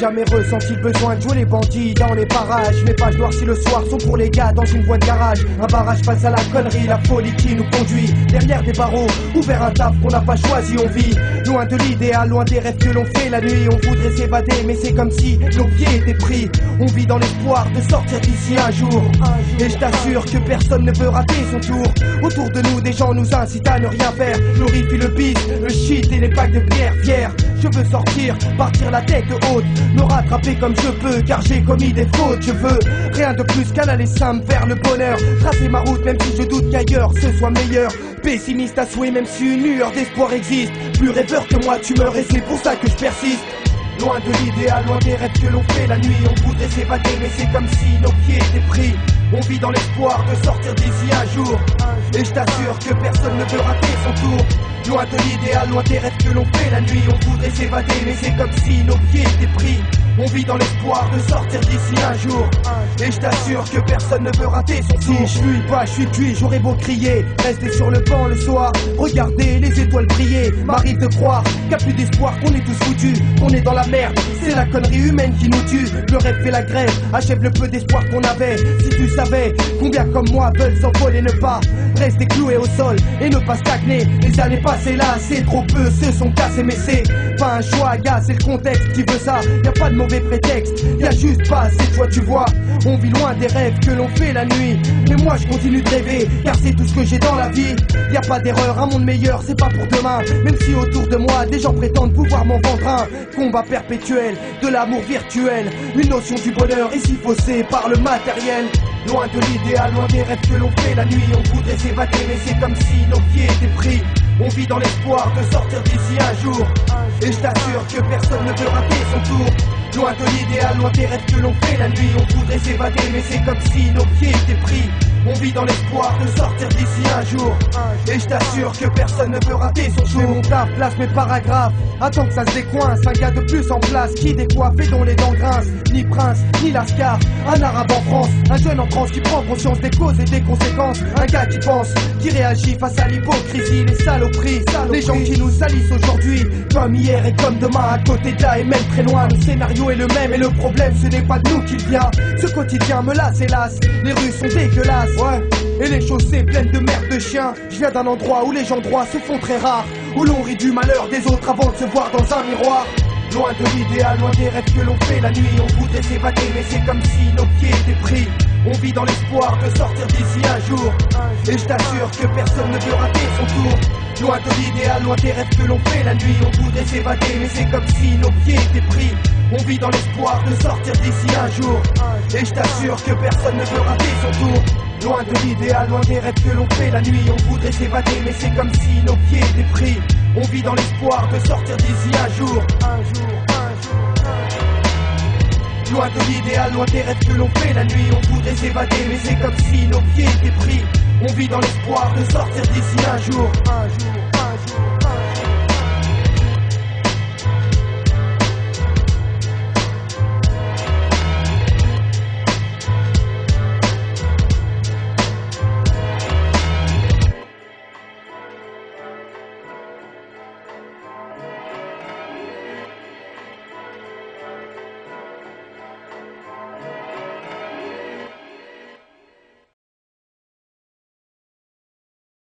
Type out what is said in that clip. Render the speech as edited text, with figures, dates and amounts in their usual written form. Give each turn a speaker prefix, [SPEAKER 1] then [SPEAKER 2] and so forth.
[SPEAKER 1] jamais ressenti le besoin de jouer les bandits dans les parages. Mes pages noires si le soir sont pour les gars dans une voie de garage. Un barrage face à la connerie, la folie qui nous conduit. Derrière des barreaux, ouvert un taf qu'on n'a pas choisi, on vit loin de l'idéal, loin des rêves que l'on fait la nuit. On voudrait s'évader mais c'est comme si nos pieds étaient pris. On vit dans l'espoir de sortir d'ici un jour. Et je t'assure que personne ne veut rater son tour. Autour de nous des gens nous incitent à ne rien faire. Glorifient le bis, le shit et les packs de bière fière. Je veux sortir, partir la tête haute, me rattraper comme je peux car j'ai commis des fautes. Je veux rien de plus qu'un aller simple vers le bonheur. Tracer ma route même si je doute qu'ailleurs ce soit meilleur. Pessimiste à souhait même si une lueur d'espoir existe. Plus rêveur que moi tu meurs et c'est pour ça que je persiste. Loin de l'idéal, loin des rêves que l'on fait la nuit. On voudrait s'évader mais c'est comme si nos pieds étaient pris. On vit dans l'espoir de sortir d'ici un jour. Et je t'assure que personne ne veut rater son tour. Loin de l'idéal, loin des rêves que l'on fait la nuit. On voudrait s'évader mais c'est comme si nos pieds étaient pris. On vit dans l'espoir de sortir d'ici un jour. Et je t'assure que personne ne veut rater son tour. Si je suis pas, je suis cuit, j'aurais beau crier. Rester sur le banc le soir, regarder les étoiles briller. M'arrive de croire qu'il n'y a plus d'espoir, qu'on est tous foutus, qu'on est dans la merde. C'est la connerie humaine qui nous tue. Le rêve fait la grève, achève le peu d'espoir qu'on avait. Si tu savais combien comme moi veulent s'envoler, ne pas rester cloués au sol et ne pas stagner. Les années passées là, c'est trop peu, se sont cassés. Mais c'est pas un choix, gars, c'est le contexte qui veut ça. Y a pas de mauvais prétexte, y a juste pas assez de choix, tu vois. On vit loin des rêves que l'on fait la nuit. Mais moi je continue de rêver, car c'est tout ce que j'ai dans la vie. Y a pas d'erreur, un monde meilleur, c'est pas pour demain. Même si autour de moi, des gens prétendent pouvoir m'en vendre un. Combat perpétuel, de l'amour virtuel. Une notion du bonheur ici faussée par le matériel. Loin de l'idéal, loin des rêves que l'on fait la nuit. On voudrait s'évader mais c'est comme si nos pieds étaient pris. On vit dans l'espoir de sortir d'ici un jour. Et je t'assure que personne ne veut rater son tour. Loin de l'idéal, loin des rêves que l'on fait la nuit. On voudrait s'évader mais c'est comme si nos pieds étaient pris. On vit dans l'espoir de sortir d'ici un jour. Et je t'assure que personne ne veut rater son tour. Mon taf, place mes paragraphes. Attends que ça se décoince. Un gars de plus en place qui décoiffe et dont les dents grincent. Ni prince, ni lascar. Un arabe en France. Un jeune en France qui prend conscience des causes et des conséquences. Un gars qui pense, qui réagit face à l'hypocrisie. Les saloperies, les gens qui nous salissent aujourd'hui. Comme hier et comme demain, à côté de là et même très loin. Le scénario est le même et le problème ce n'est pas de nous qu'il vient. Ce quotidien me lasse hélas. Les rues sont dégueulasses. Ouais, et les chaussées pleines de merde de chiens. Je viens d'un endroit où les gens droits se font très rares. Où l'on rit du malheur des autres avant de se voir dans un miroir. Loin de l'idéal, loin des rêves que l'on fait la nuit. On voudrait s'évader mais c'est comme si nos pieds étaient pris. On vit dans l'espoir de sortir d'ici un jour. Et je t'assure que personne ne veut rater son tour. Loin de l'idéal, loin des rêves que l'on fait la nuit. On voudrait s'évader mais c'est comme si nos pieds étaient pris. On vit dans l'espoir de sortir d'ici un jour. Et je t'assure que personne ne veut rater son tour. Loin de l'idéal, loin des rêves que l'on fait la nuit. On voudrait s'évader mais c'est comme si nos pieds étaient pris. On vit dans l'espoir de sortir d'ici un jour. Loin de l'idéal, loin des rêves que l'on fait la nuit. On voudrait s'évader mais c'est comme si nos pieds étaient pris. On vit dans l'espoir de sortir d'ici un jour.